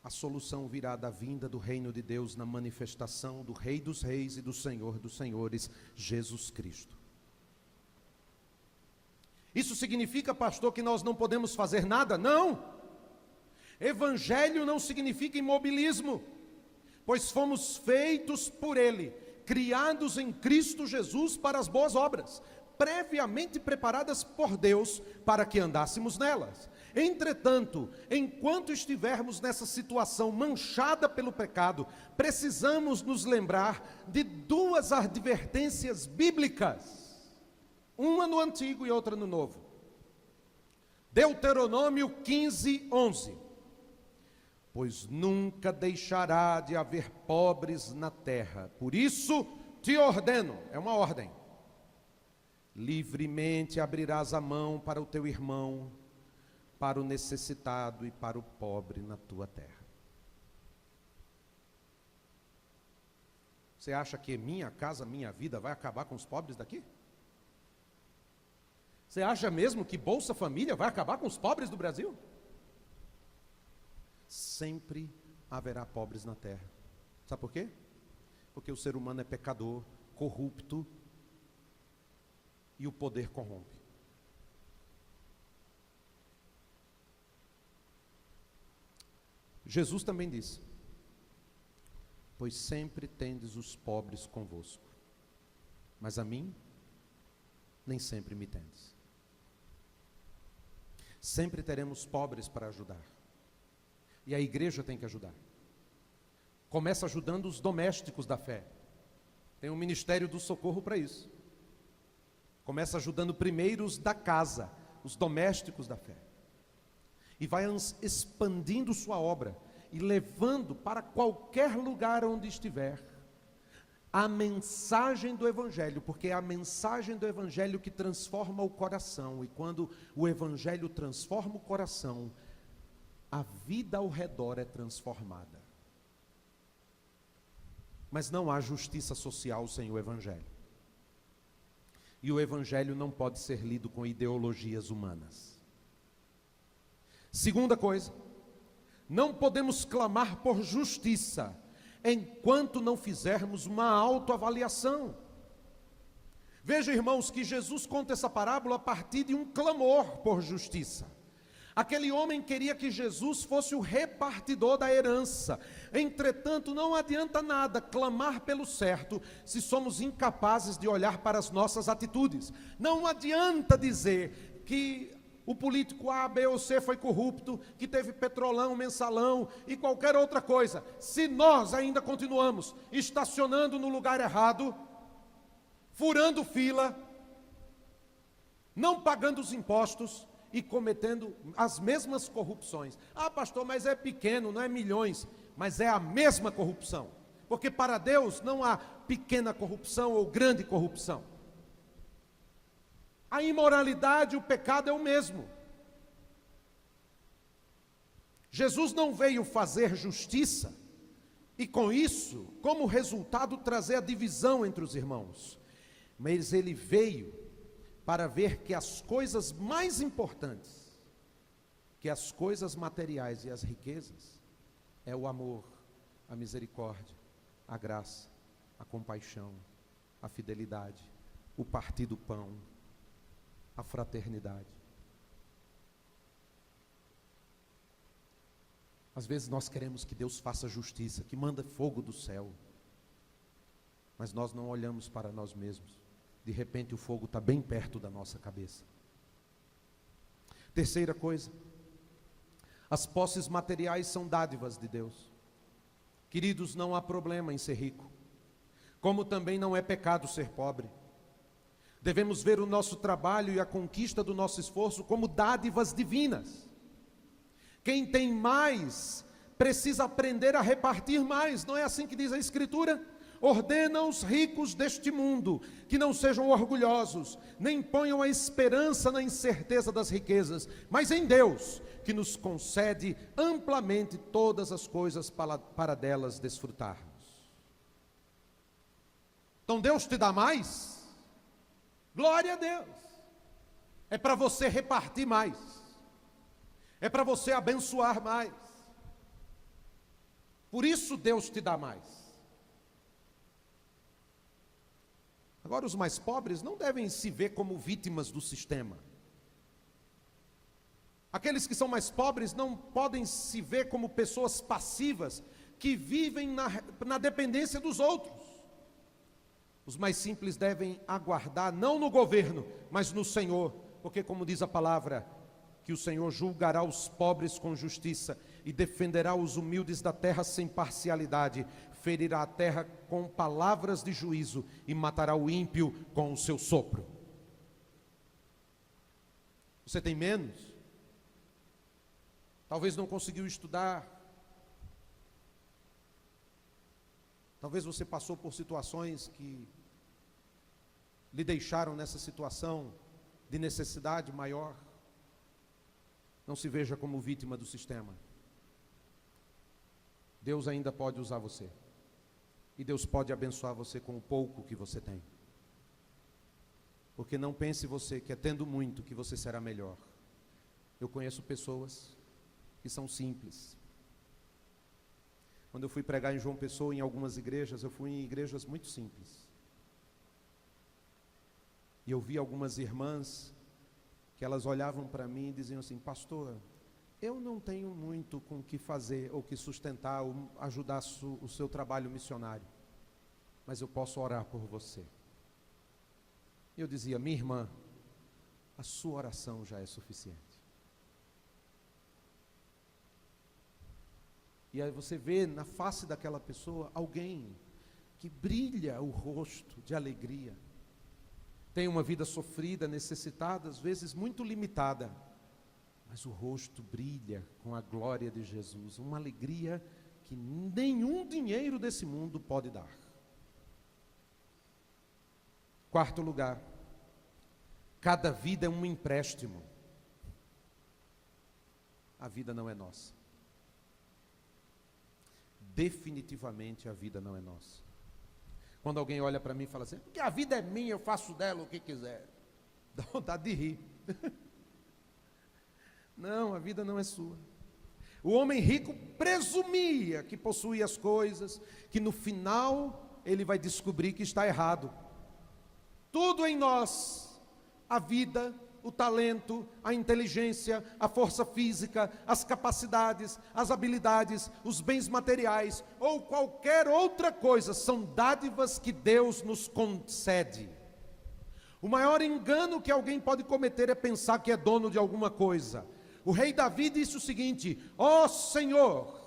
A solução virá da vinda do reino de Deus na manifestação do Rei dos Reis e do Senhor dos Senhores, Jesus Cristo. Isso significa, pastor, que nós não podemos fazer nada? Não! Evangelho não significa imobilismo, pois fomos feitos por Ele, criados em Cristo Jesus para as boas obras, previamente preparadas por Deus para que andássemos nelas. Entretanto, enquanto estivermos nessa situação manchada pelo pecado, precisamos nos lembrar de duas advertências bíblicas, uma no Antigo e outra no Novo. Deuteronômio 15, 11. Pois nunca deixará de haver pobres na terra, por isso te ordeno, é uma ordem, livremente abrirás a mão para o teu irmão, para o necessitado e para o pobre na tua terra. Você acha que minha casa, minha vida vai acabar com os pobres daqui? Você acha mesmo que Bolsa Família vai acabar com os pobres do Brasil? Sempre haverá pobres na terra. Sabe por quê? Porque o ser humano é pecador, corrupto, e o poder corrompe. Jesus também disse: pois sempre tendes os pobres convosco, mas a mim nem sempre me tendes. Sempre teremos pobres para ajudar. E a igreja tem que ajudar. Começa ajudando os domésticos da fé. Tem um ministério do socorro para isso. Começa ajudando primeiro os da casa, os domésticos da fé. E vai expandindo sua obra e levando para qualquer lugar onde estiver a mensagem do Evangelho, porque é a mensagem do Evangelho que transforma o coração. E quando o Evangelho transforma o coração, a vida ao redor é transformada. Mas não há justiça social sem o Evangelho. E o Evangelho não pode ser lido com ideologias humanas. Segunda coisa, não podemos clamar por justiça enquanto não fizermos uma autoavaliação. Veja, irmãos, que Jesus conta essa parábola a partir de um clamor por justiça. Aquele homem queria que Jesus fosse o repartidor da herança. Entretanto, não adianta nada clamar pelo certo se somos incapazes de olhar para as nossas atitudes. Não adianta dizer que o político A, B ou C foi corrupto, que teve petrolão, mensalão e qualquer outra coisa. Se nós ainda continuamos estacionando no lugar errado, furando fila, não pagando os impostos e cometendo as mesmas corrupções. Ah, pastor, mas é pequeno, não é milhões, mas é a mesma corrupção. Porque para Deus não há pequena corrupção ou grande corrupção. A imoralidade, o pecado é o mesmo. Jesus não veio fazer justiça e com isso, como resultado, trazer a divisão entre os irmãos. Mas ele veio para ver que as coisas mais importantes, que as coisas materiais e as riquezas, é o amor, a misericórdia, a graça, a compaixão, a fidelidade, o partir do pão, a fraternidade. Às vezes nós queremos que Deus faça justiça, que manda fogo do céu, mas nós não olhamos para nós mesmos. De repente o fogo está bem perto da nossa cabeça. Terceira coisa, as posses materiais são dádivas de Deus. Queridos, não há problema em ser rico, como também não é pecado ser pobre. Devemos ver o nosso trabalho e a conquista do nosso esforço como dádivas divinas. Quem tem mais precisa aprender a repartir mais, não é assim que diz a Escritura? Ordena aos ricos deste mundo que não sejam orgulhosos, nem ponham a esperança na incerteza das riquezas, mas em Deus, que nos concede amplamente todas as coisas para delas desfrutarmos. Então Deus te dá mais? Glória a Deus! É para você repartir mais, é para você abençoar mais. Por isso Deus te dá mais. Agora, os mais pobres não devem se ver como vítimas do sistema. Aqueles que são mais pobres não podem se ver como pessoas passivas que vivem na dependência dos outros. Os mais simples devem aguardar, não no governo, mas no Senhor, porque, como diz a palavra, que o Senhor julgará os pobres com justiça e defenderá os humildes da terra sem parcialidade. Ferirá a terra com palavras de juízo e matará o ímpio com o seu sopro. Você tem menos? Talvez não conseguiu estudar. Talvez você passou por situações que lhe deixaram nessa situação de necessidade maior. Não se veja como vítima do sistema. Deus ainda pode usar você. E Deus pode abençoar você com o pouco que você tem. Porque não pense você que é tendo muito que você será melhor. Eu conheço pessoas que são simples. Quando eu fui pregar em João Pessoa, em algumas igrejas, eu fui em igrejas muito simples. E eu vi algumas irmãs que elas olhavam para mim e diziam assim: pastor, eu não tenho muito com o que fazer, ou que sustentar, ou ajudar o seu trabalho missionário, mas eu posso orar por você. E eu dizia: minha irmã, a sua oração já é suficiente. E aí você vê na face daquela pessoa alguém que brilha o rosto de alegria, tem uma vida sofrida, necessitada, às vezes muito limitada, mas o rosto brilha com a glória de Jesus, uma alegria que nenhum dinheiro desse mundo pode dar. Quarto lugar, cada vida é um empréstimo. A vida não é nossa. Definitivamente a vida não é nossa. Quando alguém olha para mim e fala assim, porque a vida é minha, eu faço dela o que quiser. Dá vontade de rir. Não, a vida não é sua. O homem rico presumia que possuía as coisas, que no final ele vai descobrir que está errado. Tudo em nós, a vida, o talento, a inteligência, a força física, as capacidades, as habilidades, os bens materiais ou qualquer outra coisa, são dádivas que Deus nos concede. O maior engano que alguém pode cometer é pensar que é dono de alguma coisa. O rei Davi disse o seguinte: ó Senhor,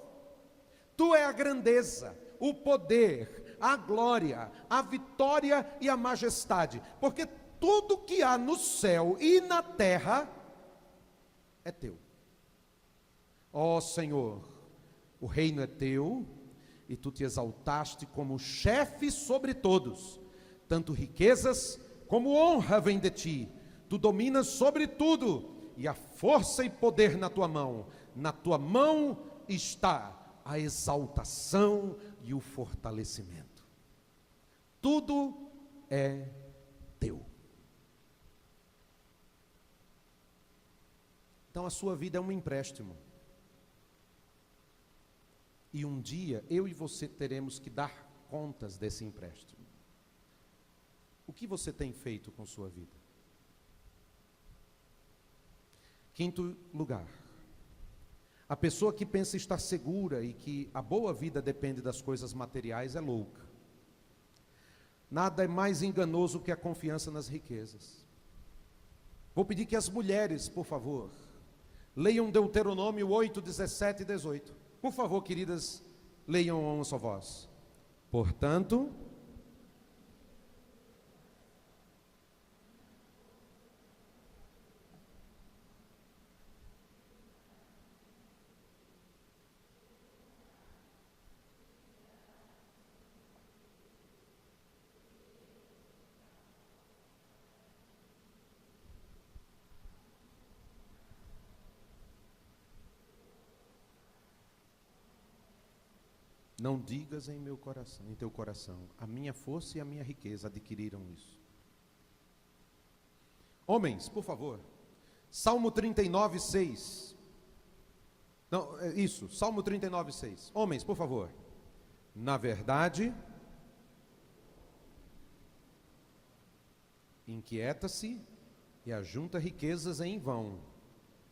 Tu é a grandeza, o poder, a glória, a vitória e a majestade, porque tudo que há no céu e na terra é Teu. Ó Senhor, o reino é Teu e Tu te exaltaste como chefe sobre todos, tanto riquezas como honra vem de Ti, Tu dominas sobre tudo, e a força e poder na Tua mão está a exaltação e o fortalecimento. Tudo é Teu. Então a sua vida é um empréstimo. E um dia eu e você teremos que dar contas desse empréstimo. O que você tem feito com sua vida? Quinto lugar, a pessoa que pensa estar segura e que a boa vida depende das coisas materiais é louca. Nada é mais enganoso que a confiança nas riquezas. Vou pedir que as mulheres, por favor, leiam Deuteronômio 8, 17 e 18. Por favor, queridas, leiam a uma só voz. Portanto, não digas em teu coração, a minha força e a minha riqueza adquiriram isso. Homens, por favor, Salmo 39, 6. Não, isso, Salmo 39, 6. Homens, por favor. Na verdade, inquieta-se e ajunta riquezas em vão,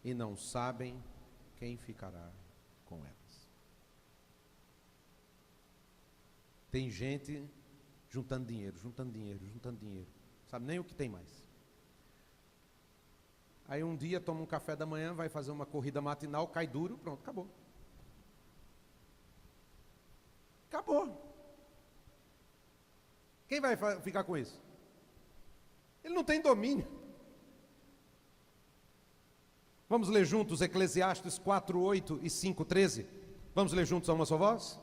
e não sabem quem ficará com elas. Tem gente juntando dinheiro, sabe nem o que tem mais. Aí um dia toma um café da manhã, vai fazer uma corrida matinal, cai duro, pronto, acabou. Acabou. Quem vai ficar com isso? Ele não tem domínio. Vamos ler juntos Eclesiastes 4, 8 e 5, 13. Vamos ler juntos a uma só voz?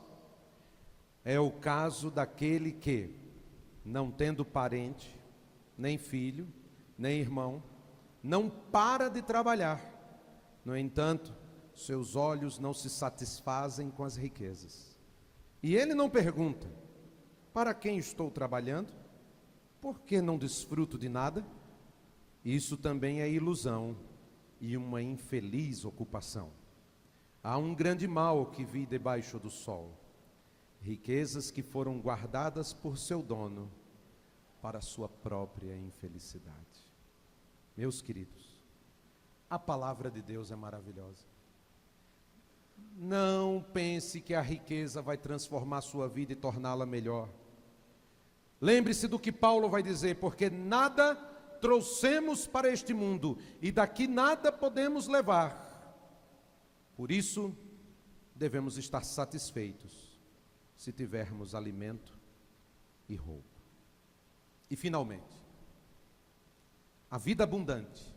É o caso daquele que, não tendo parente, nem filho, nem irmão, não para de trabalhar. No entanto, seus olhos não se satisfazem com as riquezas. E ele não pergunta: para quem estou trabalhando? Por que não desfruto de nada? Isso também é ilusão e uma infeliz ocupação. Há um grande mal que vi debaixo do sol: riquezas que foram guardadas por seu dono para sua própria infelicidade. Meus queridos, a palavra de Deus é maravilhosa. Não pense que a riqueza vai transformar sua vida e torná-la melhor. Lembre-se do que Paulo vai dizer: porque nada trouxemos para este mundo e daqui nada podemos levar. Por isso, devemos estar satisfeitos se tivermos alimento e roupa. E finalmente, a vida abundante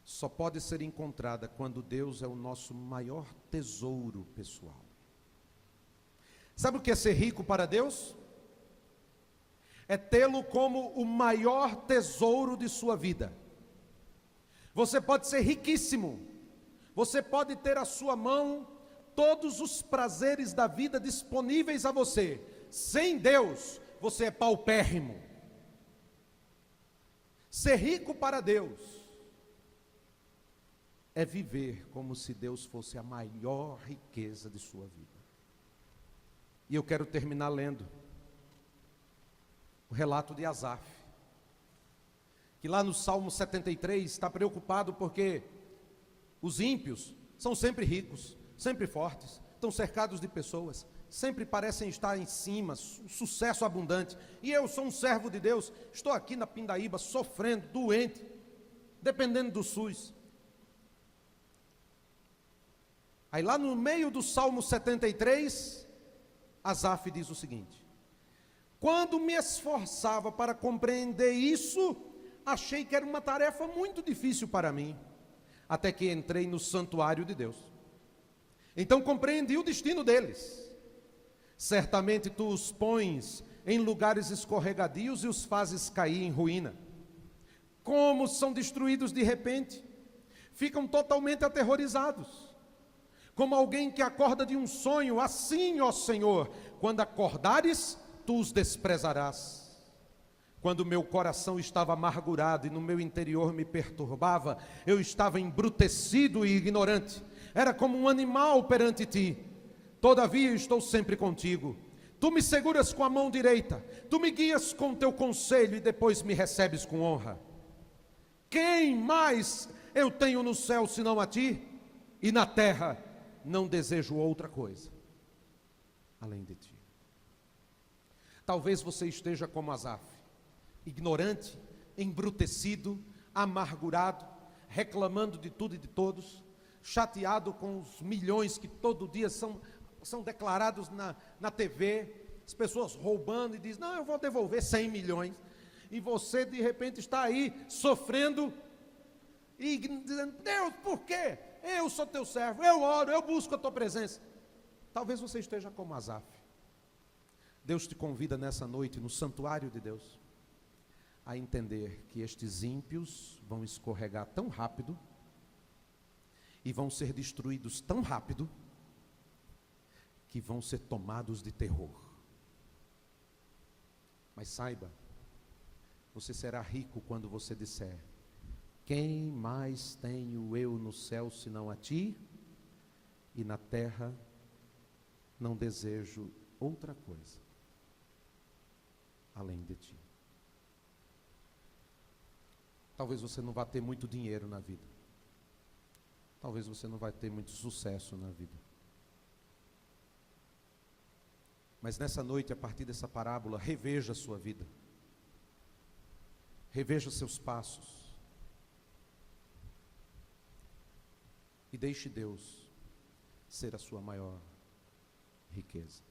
só pode ser encontrada quando Deus é o nosso maior tesouro pessoal. Sabe o que é ser rico para Deus? É tê-lo como o maior tesouro de sua vida. Você pode ser riquíssimo, você pode ter à sua mão todos os prazeres da vida disponíveis a você. Sem Deus, você é paupérrimo. Ser rico para Deus é viver como se Deus fosse a maior riqueza de sua vida. E eu quero terminar lendo o relato de Asaf, que lá no Salmo 73 está preocupado porque os ímpios são sempre ricos, sempre fortes, estão cercados de pessoas, sempre parecem estar em cima, sucesso abundante. E eu sou um servo de Deus, estou aqui na pindaíba sofrendo, doente, dependendo do SUS. Aí lá no meio do Salmo 73, Asaf diz o seguinte: quando me esforçava para compreender isso, achei que era uma tarefa muito difícil para mim, até que entrei no santuário de Deus. Então compreendi o destino deles. Certamente tu os pões em lugares escorregadios e os fazes cair em ruína. Como são destruídos de repente, ficam totalmente aterrorizados. Como alguém que acorda de um sonho, assim, ó Senhor, quando acordares, tu os desprezarás. Quando meu coração estava amargurado e no meu interior me perturbava, eu estava embrutecido e ignorante. Era como um animal perante ti. Todavia estou sempre contigo. Tu me seguras com a mão direita, tu me guias com teu conselho e depois me recebes com honra. Quem mais eu tenho no céu senão a ti? E na terra não desejo outra coisa além de ti. Talvez você esteja como Asaf, ignorante, embrutecido, amargurado, reclamando de tudo e de todos, chateado com os milhões que todo dia são declarados na TV, as pessoas roubando e dizem, não, eu vou devolver 100 milhões, e você de repente está aí sofrendo, e dizendo, Deus, por quê? Eu sou teu servo, eu oro, eu busco a tua presença. Talvez você esteja como Asaf. Deus te convida nessa noite, no santuário de Deus, a entender que estes ímpios vão escorregar tão rápido, e vão ser destruídos tão rápido, que vão ser tomados de terror. Mas saiba, você será rico quando você disser, quem mais tenho eu no céu senão a ti? E na terra não desejo outra coisa além de ti. Talvez você não vá ter muito dinheiro na vida. Talvez você não vai ter muito sucesso na vida. Mas nessa noite, a partir dessa parábola, reveja a sua vida. Reveja seus passos. E deixe Deus ser a sua maior riqueza.